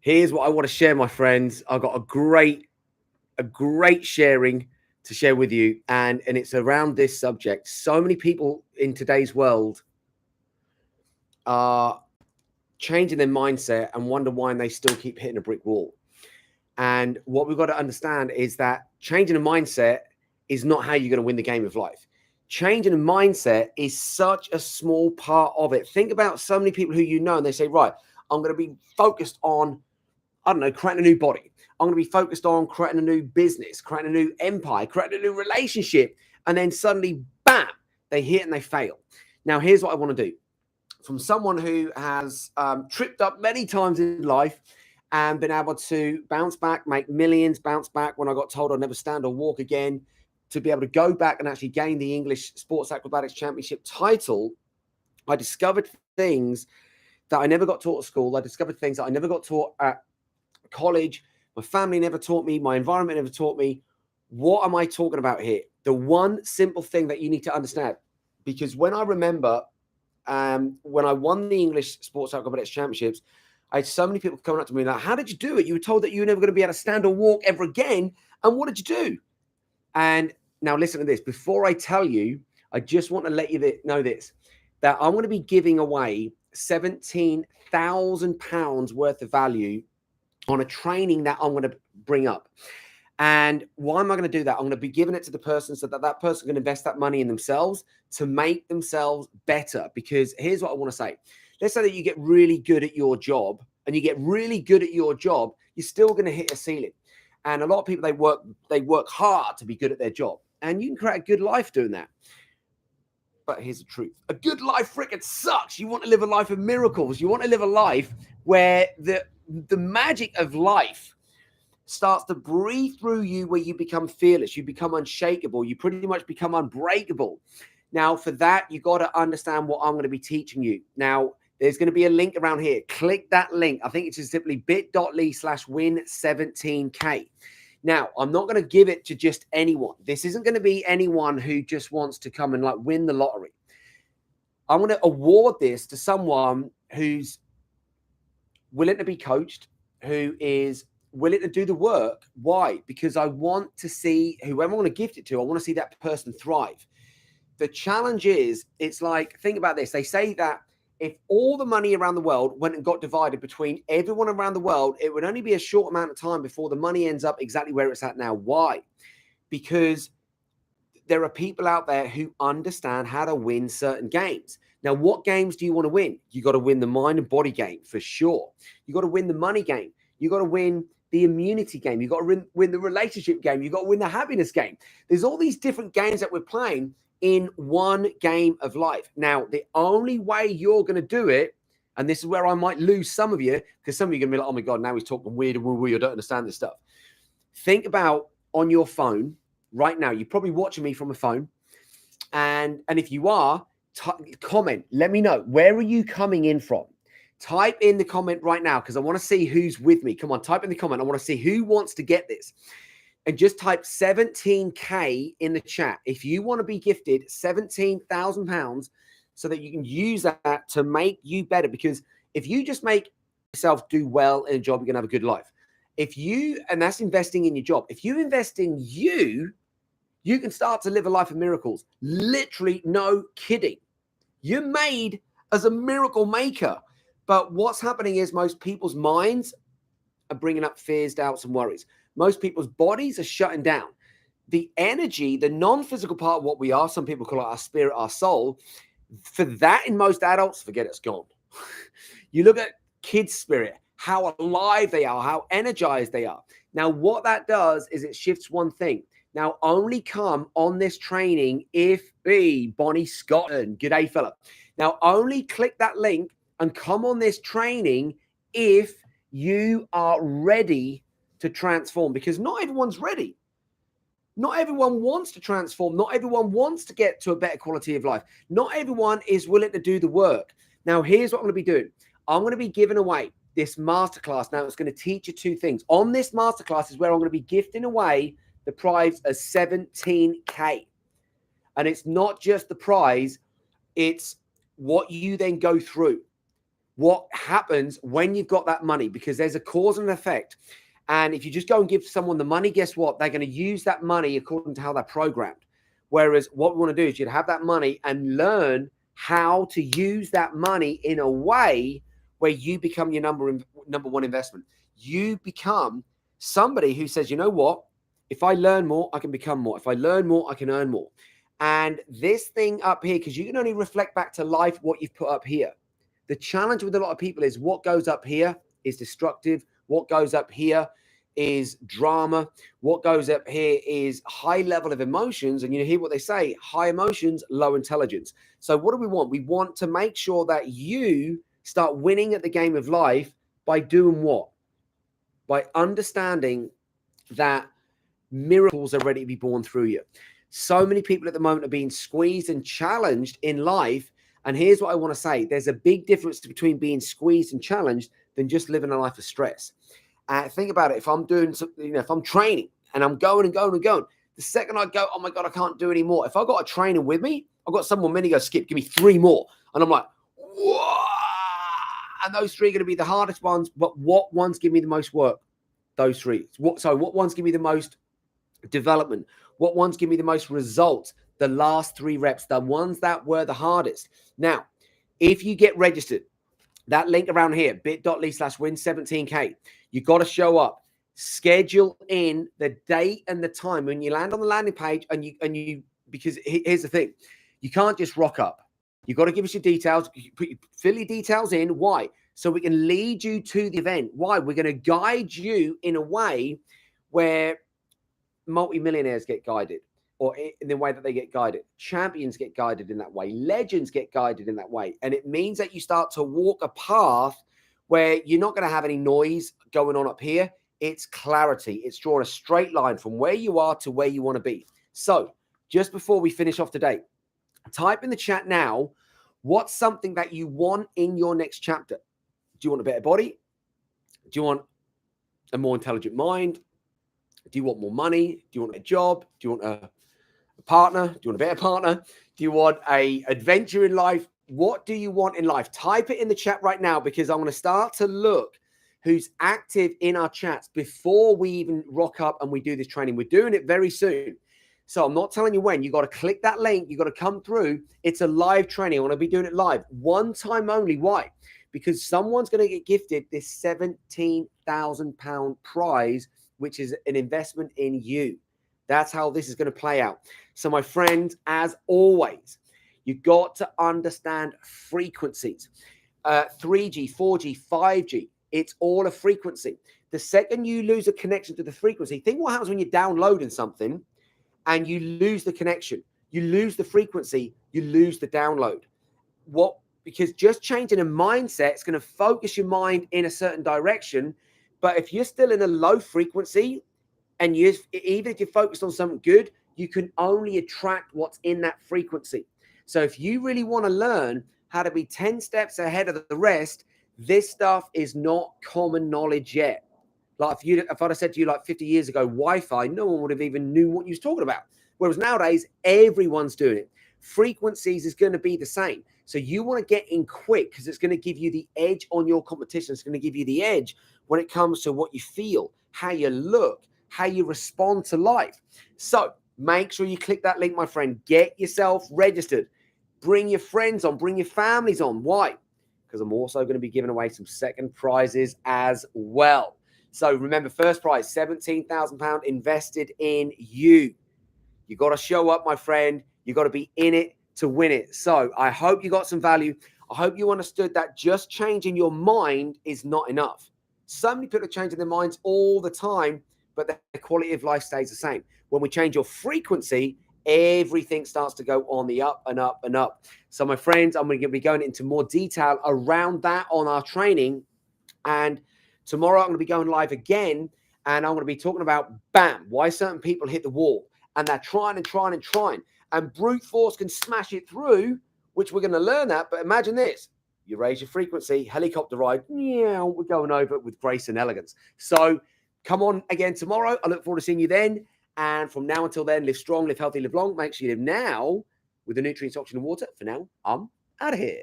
Here's what I want to share, my friends. I've got a great sharing to share with you, and it's around this subject. So many people in today's world are changing their mindset and wonder why they still keep hitting a brick wall. And what we've got to understand is that changing a mindset is not how you're going to win the game of life. Changing a mindset is such a small part of it. Think about so many people who you know, and they say, right, I'm going to be focused on, I don't know, creating a new body. I'm going to be focused on creating a new business, creating a new empire, creating a new relationship. And then suddenly, bam, they hit and they fail. Now, here's what I want to do. From someone who has tripped up many times in life and been able to bounce back, make millions, bounce back when I got told I'd never stand or walk again, to be able to go back and actually gain the English Sports Acrobatics Championship title, I discovered things that I never got taught at school. I discovered things that I never got taught at college. My family never taught me. My environment never taught me. What am I talking about here? The one simple thing that you need to understand, because when I remember when I won the English Sports Acrobatics Championships, I had so many people coming up to me like, how did you do it? You were told that you were never going to be able to stand or walk ever again. And what did you do? And now listen to this. Before I tell you, I just want to let you know this, that I'm going to be giving away £17,000 worth of value on a training that I'm going to bring up. And why am I going to do that? I'm going to be giving it to the person so that that person can invest that money in themselves to make themselves better. Because here's what I want to say. Let's say that you get really good at your job, and you get really good at your job, you're still going to hit a ceiling. And a lot of people, they work hard to be good at their job, and you can create a good life doing that. But here's the truth. A good life freaking sucks. You want to live a life of miracles. You want to live a life where the magic of life starts to breathe through you, where you become fearless, you become unshakable, you pretty much become unbreakable. Now, for that, you got to understand what I'm going to be teaching you. Now, there's going to be a link around here. Click that link. I think it's just simply bit.ly/win17k. Now, I'm not going to give it to just anyone. This isn't going to be anyone who just wants to come and like win the lottery. I'm going to award this to someone who's willing to be coached, who is willing to do the work. Why? Because I want to see whoever I want to gift it to, I want to see that person thrive. The challenge is, it's like, think about this. They say that if all the money around the world went and got divided between everyone around the world, it would only be a short amount of time before the money ends up exactly where it's at now. Why? Because there are people out there who understand how to win certain games. Now, what games do you want to win? You got to win the mind and body game for sure. You got to win the money game. You got to win the immunity game. You got to win the relationship game. You got to win the happiness game. There's all these different games that we're playing in one game of life. Now, the only way you're going to do it, and this is where I might lose some of you, because some of you are going to be like, oh my God, now he's talking weird and woo-woo, I don't understand this stuff. Think about on your phone right now. You're probably watching me from a phone. And if you are, comment. Let me know. Where are you coming in from? Type in the comment right now, because I want to see who's with me. Come on, type in the comment. I want to see who wants to get this. And just type 17K in the chat. If you want to be gifted £17,000 so that you can use that to make you better. Because if you just make yourself do well in a job, you're going to have a good life. And that's investing in your job. If you invest in you, you can start to live a life of miracles. Literally, no kidding. You're made as a miracle maker. But what's happening is most people's minds are bringing up fears, doubts, and worries. Most people's bodies are shutting down. The energy, the non-physical part of what we are, some people call it our spirit, our soul. For that, in most adults, forget it's gone. You look at kids' spirit, how alive they are, how energized they are. Now, what that does is it shifts one thing. Now, only come on this training if Bonnie Scotland, g'day fella. Now, only click that link and come on this training if you are ready to transform, because not everyone's ready. Not everyone wants to transform. Not everyone wants to get to a better quality of life. Not everyone is willing to do the work. Now, here's what I'm going to be doing. I'm going to be giving away this masterclass. Now, it's going to teach you two things. On this masterclass is where I'm going to be gifting away the prize of 17K. And it's not just the prize, it's what you then go through. what happens when you've got that money, because there's a cause and effect. And if you just go and give someone the money, guess what? They're going to use that money according to how they're programmed. Whereas what we want to do is you'd have that money and learn how to use that money in a way where you become your number one investment. You become somebody who says, you know what? If I learn more, I can become more. If I learn more, I can earn more. And this thing up here, because you can only reflect back to life what you've put up here. The challenge with a lot of people is what goes up here is destructive. What goes up here is drama. What goes up here is high level of emotions. And you hear what they say, high emotions, low intelligence. So what do we want? We want to make sure that you start winning at the game of life by doing what? By understanding that miracles are ready to be born through you. So many people at the moment are being squeezed and challenged in life. And here's what I want to say. There's a big difference between being squeezed and challenged than just living a life of stress. Think about it. If I'm doing something, if I'm training and I'm going and going and going, the second I go, oh my God, I can't do any more. If I've got a trainer with me, I've got someone many go, Skip, give me 3 more. And I'm like, whoa. And those 3 are going to be the hardest ones. But what ones give me the most work? Those 3. What ones give me the most development? What ones give me the most results? The last 3 reps, the ones that were the hardest. Now, if you get registered, that link around here, bit.ly/win17k, you got to show up, schedule in the date and the time when you land on the landing page. And you, because here's the thing, you can't just rock up. You got to give us your details, fill your details in. Why? So we can lead you to the event. Why? We're going to guide you in a way where multimillionaires get guided, or in the way that they get guided. Champions get guided in that way. Legends get guided in that way. And it means that you start to walk a path where you're not going to have any noise going on up here. It's clarity. It's drawing a straight line from where you are to where you want to be. So just before we finish off today, type in the chat now, what's something that you want in your next chapter? Do you want a better body? Do you want a more intelligent mind? Do you want more money? Do you want a job? Do you want a partner? Do you want a better partner? Do you want an adventure in life? What do you want in life? Type it in the chat right now, because I'm going to start to look who's active in our chats before we even rock up and we do this training. We're doing it very soon. So I'm not telling you when. You got to click that link. You got to come through. It's a live training. I want to be doing it live. One time only. Why? Because someone's going to get gifted this £17,000 prize, which is an investment in you. That's how this is going to play out. So my friends, as always, you got to understand frequencies. 3G, 4G, 5G, it's all a frequency. The second you lose a connection to the frequency, think what happens when you're downloading something and you lose the connection. You lose the frequency, you lose the download. Because just changing a mindset is going to focus your mind in a certain direction. But if you're still in a low frequency, and even if you're focused on something good, you can only attract what's in that frequency. So if you really want to learn how to be 10 steps ahead of the rest, this stuff is not common knowledge yet. Like if I'd have said to you like 50 years ago, Wi-Fi, no one would have even knew what you was talking about. Whereas nowadays, everyone's doing it. Frequencies is going to be the same. So you want to get in quick, because it's going to give you the edge on your competition. It's going to give you the edge when it comes to what you feel, how you look, how you respond to life. So make sure you click that link, my friend. Get yourself registered. Bring your friends on. Bring your families on. Why? Because I'm also going to be giving away some second prizes as well. So remember, first prize, £17,000 invested in you. You got to show up, my friend. You got to be in it to win it. So I hope you got some value. I hope you understood that just changing your mind is not enough. So many people are changing their minds all the time, but the quality of life stays the same. When we change your frequency, everything starts to go on the up and up and up. So my friends, I'm going to be going into more detail around that on our training. And tomorrow I'm going to be going live again, and I'm going to be talking about, bam, why certain people hit the wall. And they're trying and trying and trying. And brute force can smash it through, which we're going to learn that. But imagine this. You raise your frequency, helicopter ride. Yeah, we're going over it with grace and elegance. So come on again tomorrow. I look forward to seeing you then. And from now until then, live strong, live healthy, live long. Make sure you live now with the nutrients, oxygen, and water. For now, I'm out of here.